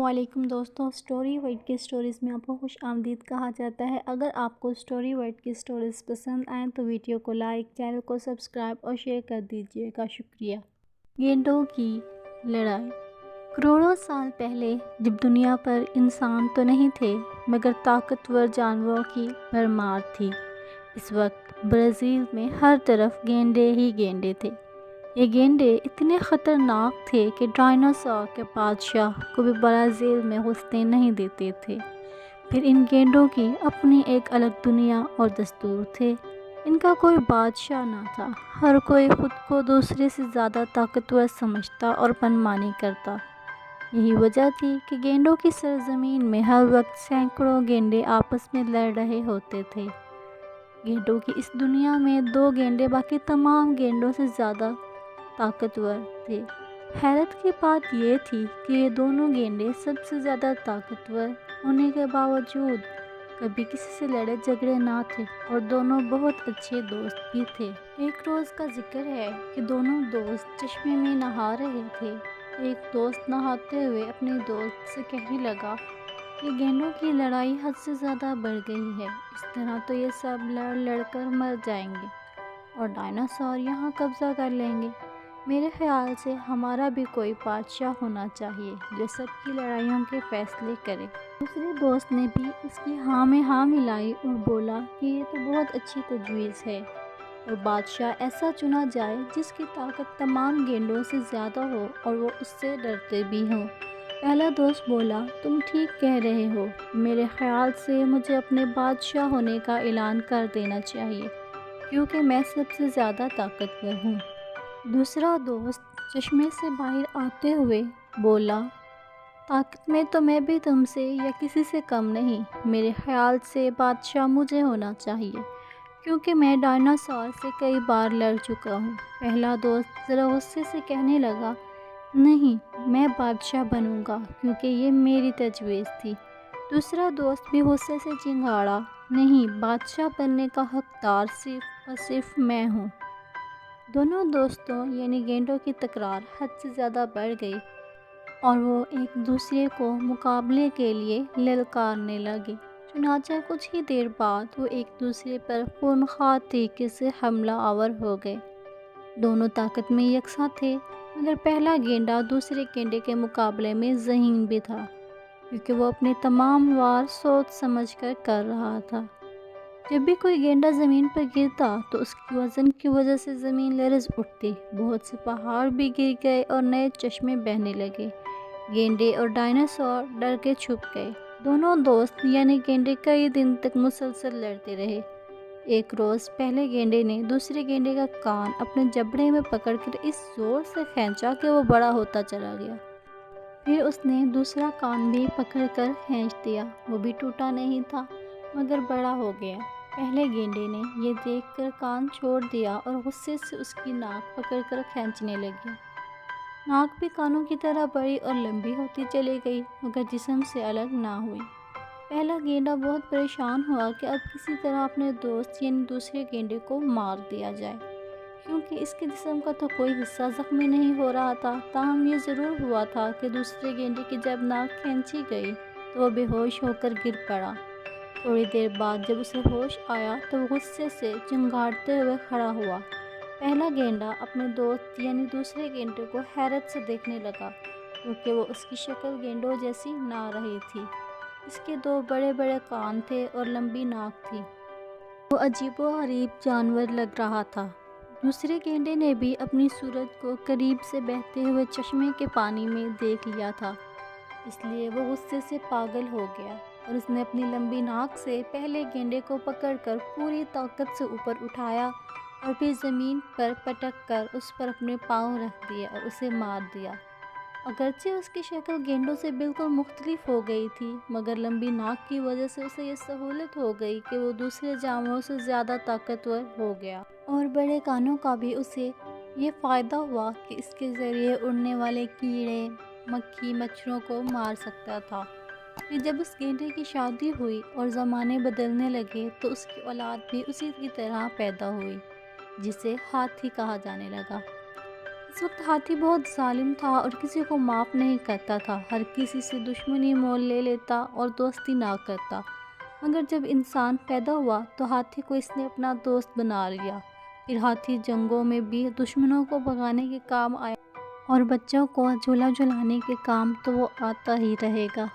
وعلیکم دوستوں، story world کی سٹوریز میں آپ کو خوش آمدید کہا جاتا ہے۔ اگر آپ کو اسٹوری ورلڈ کی سٹوریز پسند آئیں تو ویڈیو کو لائک، چینل کو سبسکرائب اور شیئر کر دیجیے گا، شکریہ۔ گینڈوں کی لڑائی۔ کروڑوں سال پہلے جب دنیا پر انسان تو نہیں تھے مگر طاقتور جانوروں کی بھرمار تھی، اس وقت برازیل میں ہر طرف گینڈے ہی گینڈے تھے۔ یہ گینڈے اتنے خطرناک تھے کہ ڈائناسور کے بادشاہ کو بھی برازیل میں گھسنے نہیں دیتے تھے۔ پھر ان گینڈوں کی اپنی ایک الگ دنیا اور دستور تھے۔ ان کا کوئی بادشاہ نہ تھا، ہر کوئی خود کو دوسرے سے زیادہ طاقتور سمجھتا اور منمانی کرتا۔ یہی وجہ تھی کہ گینڈوں کی سرزمین میں ہر وقت سینکڑوں گینڈے آپس میں لڑ رہے ہوتے تھے۔ گینڈوں کی اس دنیا میں دو گینڈے باقی تمام گینڈوں سے زیادہ طاقتور تھے۔ حیرت کی بات یہ تھی کہ یہ دونوں گینڈے سب سے زیادہ طاقتور ہونے کے باوجود کبھی کسی سے لڑے جھگڑے نہ تھے اور دونوں بہت اچھے دوست بھی تھے۔ ایک روز کا ذکر ہے کہ دونوں دوست چشمے میں نہا رہے تھے۔ ایک دوست نہاتے ہوئے اپنے دوست سے کہنے لگا کہ گینڈوں کی لڑائی حد سے زیادہ بڑھ گئی ہے، اس طرح تو یہ سب لڑ لڑ کر مر جائیں گے اور ڈائناسور یہاں قبضہ کر لیں گے۔ میرے خیال سے ہمارا بھی کوئی بادشاہ ہونا چاہیے جو سب کی لڑائیوں کے فیصلے کرے۔ دوسرے دوست نے بھی اس کی ہاں میں ہاں ملائی اور بولا کہ یہ تو بہت اچھی تجویز ہے اور بادشاہ ایسا چنا جائے جس کی طاقت تمام گینڈوں سے زیادہ ہو اور وہ اس سے ڈرتے بھی ہوں۔ پہلا دوست بولا، تم ٹھیک کہہ رہے ہو، میرے خیال سے مجھے اپنے بادشاہ ہونے کا اعلان کر دینا چاہیے کیونکہ میں سب سے زیادہ طاقتور ہوں۔ دوسرا دوست چشمے سے باہر آتے ہوئے بولا، طاقت میں تو میں بھی تم سے یا کسی سے کم نہیں، میرے خیال سے بادشاہ مجھے ہونا چاہیے کیونکہ میں ڈائناسور سے کئی بار لڑ چکا ہوں۔ پہلا دوست ذرا غصے سے کہنے لگا، نہیں، میں بادشاہ بنوں گا کیونکہ یہ میری تجویز تھی۔ دوسرا دوست بھی غصے سے چنگھاڑا، نہیں، بادشاہ بننے کا حقدار صرف اور صرف میں ہوں۔ دونوں دوستوں یعنی گینڈوں کی تکرار حد سے زیادہ بڑھ گئی اور وہ ایک دوسرے کو مقابلے کے لیے للکارنے لگے۔ چنانچہ کچھ ہی دیر بعد وہ ایک دوسرے پر خونخوار طریقے سے حملہ آور ہو گئے۔ دونوں طاقت میں یکساں تھے مگر پہلا گینڈا دوسرے گینڈے کے مقابلے میں ذہین بھی تھا کیونکہ وہ اپنے تمام وار سوچ سمجھ کر رہا تھا۔ جب بھی کوئی گینڈا زمین پر گرتا تو اس کی وزن کی وجہ سے زمین لرز اٹھتی، بہت سے پہاڑ بھی گر گئے اور نئے چشمے بہنے لگے۔ گینڈے اور ڈائناسور ڈر کے چھپ گئے۔ دونوں دوست یعنی گینڈے کئی دن تک مسلسل لڑتے رہے۔ ایک روز پہلے گینڈے نے دوسرے گینڈے کا کان اپنے جبڑے میں پکڑ کر اس زور سے کھینچا کہ وہ بڑا ہوتا چلا گیا۔ پھر اس نے دوسرا کان بھی پکڑ کر کھینچ دیا، وہ بھی ٹوٹا نہیں تھا مگر بڑا ہو گیا۔ پہلے گینڈے نے یہ دیکھ کر کان چھوڑ دیا اور غصے سے اس کی ناک پکڑ کر کھینچنے لگا۔ ناک بھی کانوں کی طرح بڑی اور لمبی ہوتی چلی گئی مگر جسم سے الگ نہ ہوئی۔ پہلا گینڈا بہت پریشان ہوا کہ اب کسی طرح اپنے دوست یعنی دوسرے گینڈے کو مار دیا جائے کیونکہ اس کے جسم کا تو کوئی حصہ زخمی نہیں ہو رہا تھا۔ تاہم یہ ضرور ہوا تھا کہ دوسرے گینڈے کی جب ناک کھینچی گئی تو وہ بے ہوش ہو کر گر پڑا۔ تھوڑی دیر بعد جب اسے ہوش آیا تو وہ غصے سے چنگھاڑتے ہوئے کھڑا ہوا۔ پہلا گینڈا اپنے دوست یعنی دوسرے گینڈے کو حیرت سے دیکھنے لگا کیونکہ وہ اس کی شکل گینڈوں جیسی نہ رہی تھی۔ اس کے دو بڑے بڑے کان تھے اور لمبی ناک تھی۔ وہ عجیب و غریب جانور لگ رہا تھا۔ دوسرے گینڈے نے بھی اپنی صورت کو قریب سے بہتے ہوئے چشمے کے پانی میں دیکھ لیا تھا، اس لیے وہ غصے سے پاگل ہو گیا اور اس نے اپنی لمبی ناک سے پہلے گینڈے کو پکڑ کر پوری طاقت سے اوپر اٹھایا اور پھر زمین پر پٹک کر اس پر اپنے پاؤں رکھ دیے اور اسے مار دیا۔ اگرچہ اس کی شکل گینڈوں سے بالکل مختلف ہو گئی تھی مگر لمبی ناک کی وجہ سے اسے یہ سہولت ہو گئی کہ وہ دوسرے جانوروں سے زیادہ طاقتور ہو گیا اور بڑے کانوں کا بھی اسے یہ فائدہ ہوا کہ اس کے ذریعے اڑنے والے کیڑے، مکھی، مچھروں کو مار سکتا تھا۔ پھر جب اس گینڈے کی شادی ہوئی اور زمانے بدلنے لگے تو اس کی اولاد بھی اسی کی طرح پیدا ہوئی جسے ہاتھی کہا جانے لگا۔ اس وقت ہاتھی بہت ظالم تھا اور کسی کو معاف نہیں کرتا تھا، ہر کسی سے دشمنی مول لے لیتا اور دوستی نہ کرتا۔ مگر جب انسان پیدا ہوا تو ہاتھی کو اس نے اپنا دوست بنا لیا۔ پھر ہاتھی جنگوں میں بھی دشمنوں کو بھگانے کے کام آیا اور بچوں کو جھولا جھلانے کے کام تو وہ آتا ہی رہے گا۔